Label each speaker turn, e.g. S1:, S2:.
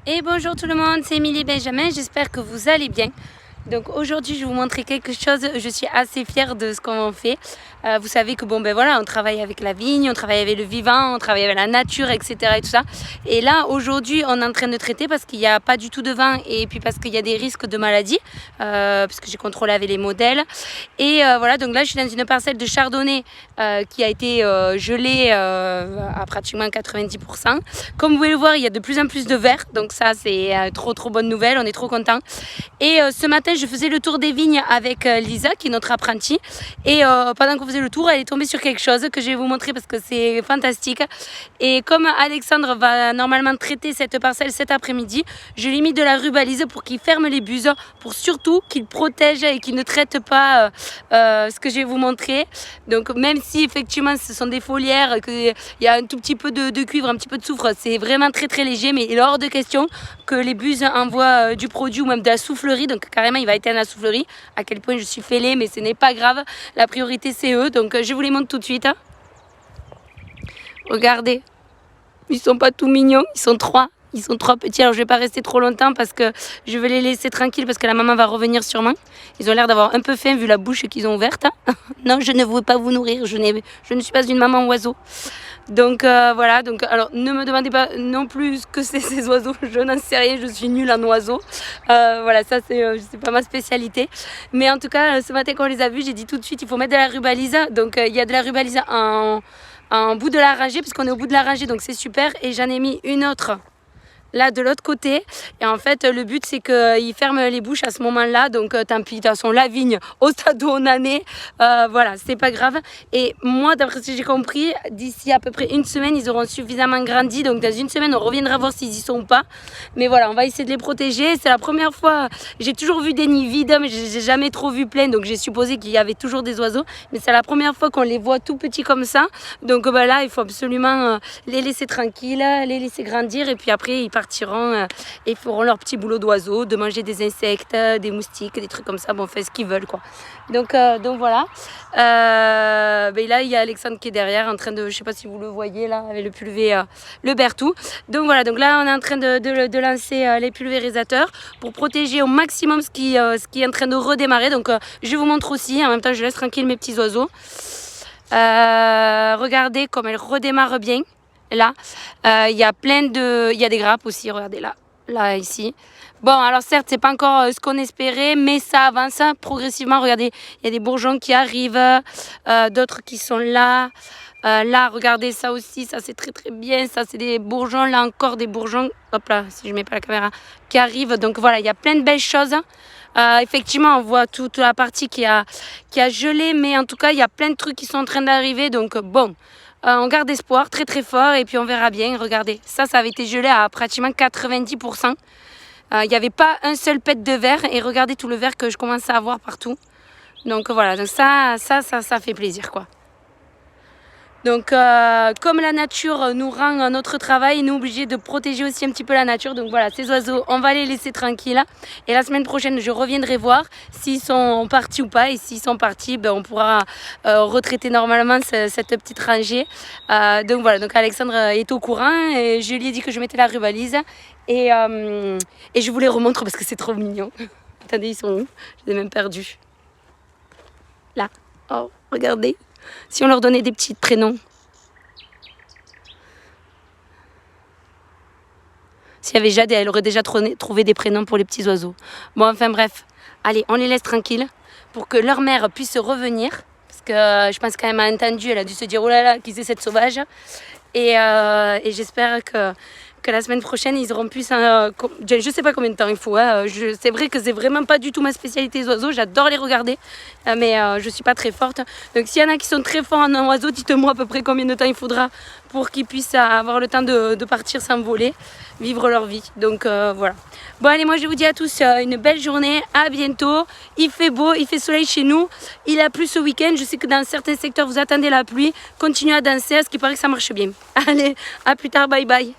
S1: Et bonjour tout le monde, c'est Émilie Benjamin, j'espère que vous allez bien. Donc aujourd'hui je vais vous montrer quelque chose, je suis assez fière de ce qu'on fait. Vous savez que on travaille avec la vigne, on travaille avec le vivant, on travaille avec la nature, etc. et tout ça. Et là aujourd'hui on est en train de traiter parce qu'il n'y a pas du tout de vin et puis parce qu'il y a des risques de maladie, parce que j'ai contrôlé avec les modèles. Et voilà, donc là je suis dans une parcelle de chardonnay qui a été gelée à pratiquement 90%. Comme vous pouvez le voir, il y a de plus en plus de verre, donc ça c'est trop bonne nouvelle, on est trop contents. Et ce matin, je faisais le tour des vignes avec Lisa, qui est notre apprentie. Et pendant qu'on faisait le tour, elle est tombée sur quelque chose que je vais vous montrer parce que c'est fantastique. Et comme Alexandre va normalement traiter cette parcelle cet après-midi, je lui ai mis de la rubalise pour qu'il ferme les buses, pour surtout qu'il protège et qu'il ne traite pas ce que je vais vous montrer. Donc même si effectivement ce sont des foliaires, qu'il y a un tout petit peu de cuivre, un petit peu de soufre, c'est vraiment très léger, mais il est hors de question que les buses envoient du produit ou même de la soufflerie. Donc carrément il va éteindre la soufflerie. À quel point je suis fêlée, mais ce n'est pas grave. La priorité c'est eux, donc je vous les montre tout de suite. Regardez, ils sont pas tout mignons, ils sont trois. Ils sont trop petits, alors je vais pas rester trop longtemps parce que je vais les laisser tranquilles parce que la maman va revenir sûrement. Ils ont l'air d'avoir un peu faim vu la bouche qu'ils ont ouverte. Non, je ne veux pas vous nourrir, je ne suis pas une maman oiseau. Donc voilà, donc alors ne me demandez pas non plus ce que c'est ces oiseaux, je n'en sais rien, je suis nulle en oiseaux. Voilà, ça c'est pas ma spécialité. Mais en tout cas, ce matin quand on les a vus, j'ai dit tout de suite il faut mettre de la rubalise. Donc il y a de la rubalise en bout de la rangée, puisqu'on est au bout de la rangée, donc c'est super. Et j'en ai mis une autre là de l'autre côté, et en fait le but c'est qu'ils ferment les bouches à ce moment là, donc tant pis, de toute façon la vigne au stade où on en est, voilà, c'est pas grave. Et moi d'après ce que j'ai compris, d'ici à peu près une semaine ils auront suffisamment grandi, donc dans une semaine on reviendra voir s'ils y sont ou pas. Mais voilà, on va essayer de les protéger. C'est la première fois, j'ai toujours vu des nids vides mais j'ai jamais trop vu plein, donc j'ai supposé qu'il y avait toujours des oiseaux, mais c'est la première fois qu'on les voit tout petits comme ça. Donc là il faut absolument les laisser tranquilles, les laisser grandir, et puis après ils partiront et feront leur petit boulot d'oiseaux, de manger des insectes, des moustiques, des trucs comme ça, bon, fait ce qu'ils veulent quoi. Donc voilà. Là il y a Alexandre qui est derrière en train de, je sais pas si vous le voyez là, avec le pulvé, le Berthoud. Donc voilà, donc là on est en train de lancer les pulvérisateurs pour protéger au maximum ce qui est en train de redémarrer. Donc je vous montre aussi, en même temps je laisse tranquille mes petits oiseaux. Regardez comme elle redémarre bien. Là, il y a il y a des grappes aussi, regardez là ici. Bon, alors certes, c'est pas encore ce qu'on espérait, mais ça avance progressivement. Regardez, il y a des bourgeons qui arrivent, d'autres qui sont là. Là, regardez ça aussi, ça c'est très bien. Ça, c'est des bourgeons, là encore des bourgeons. Hop là, si je mets pas la caméra, qui arrivent. Donc voilà, il y a plein de belles choses. Effectivement, on voit toute la partie qui a gelé, mais en tout cas, il y a plein de trucs qui sont en train d'arriver. Donc bon. On garde espoir très fort et puis on verra bien. Regardez, ça avait été gelé à pratiquement 90%. Il n'y avait pas un seul pet de verre, et regardez tout le verre que je commence à avoir partout. Donc voilà, donc ça fait plaisir quoi. Donc comme la nature nous rend notre travail, nous obligés de protéger aussi un petit peu la nature. Donc voilà, ces oiseaux, on va les laisser tranquilles. Et la semaine prochaine, je reviendrai voir s'ils sont partis ou pas. Et s'ils sont partis, on pourra retraiter normalement cette petite rangée. Donc voilà, donc Alexandre est au courant et je lui ai dit que je mettais la rubalise. Et je vous les remontre parce que c'est trop mignon. Attendez, ils sont où? Je les ai même perdus. Là, oh, regardez. Si on leur donnait des petits prénoms. S'il y avait Jade, elle aurait déjà trouvé des prénoms pour les petits oiseaux. Bon, enfin bref. Allez, on les laisse tranquilles pour que leur mère puisse revenir. Parce que je pense qu'elle m'a entendu, elle a dû se dire, oh là là, qui c'est cette sauvage. Et j'espère que la semaine prochaine, ils auront plus je sais pas combien de temps il faut. C'est vrai que c'est vraiment pas du tout ma spécialité, les oiseaux. J'adore les regarder, mais je suis pas très forte. Donc s'il y en a qui sont très forts en oiseaux, dites-moi à peu près combien de temps il faudra pour qu'ils puissent avoir le temps de partir s'envoler, vivre leur vie. Donc voilà. Bon allez, moi je vous dis à tous une belle journée, à bientôt. Il fait beau, il fait soleil chez nous. Il a plu ce week-end. Je sais que dans certains secteurs vous attendez la pluie. Continuez à danser, à ce qui paraît que ça marche bien. Allez, à plus tard, bye bye.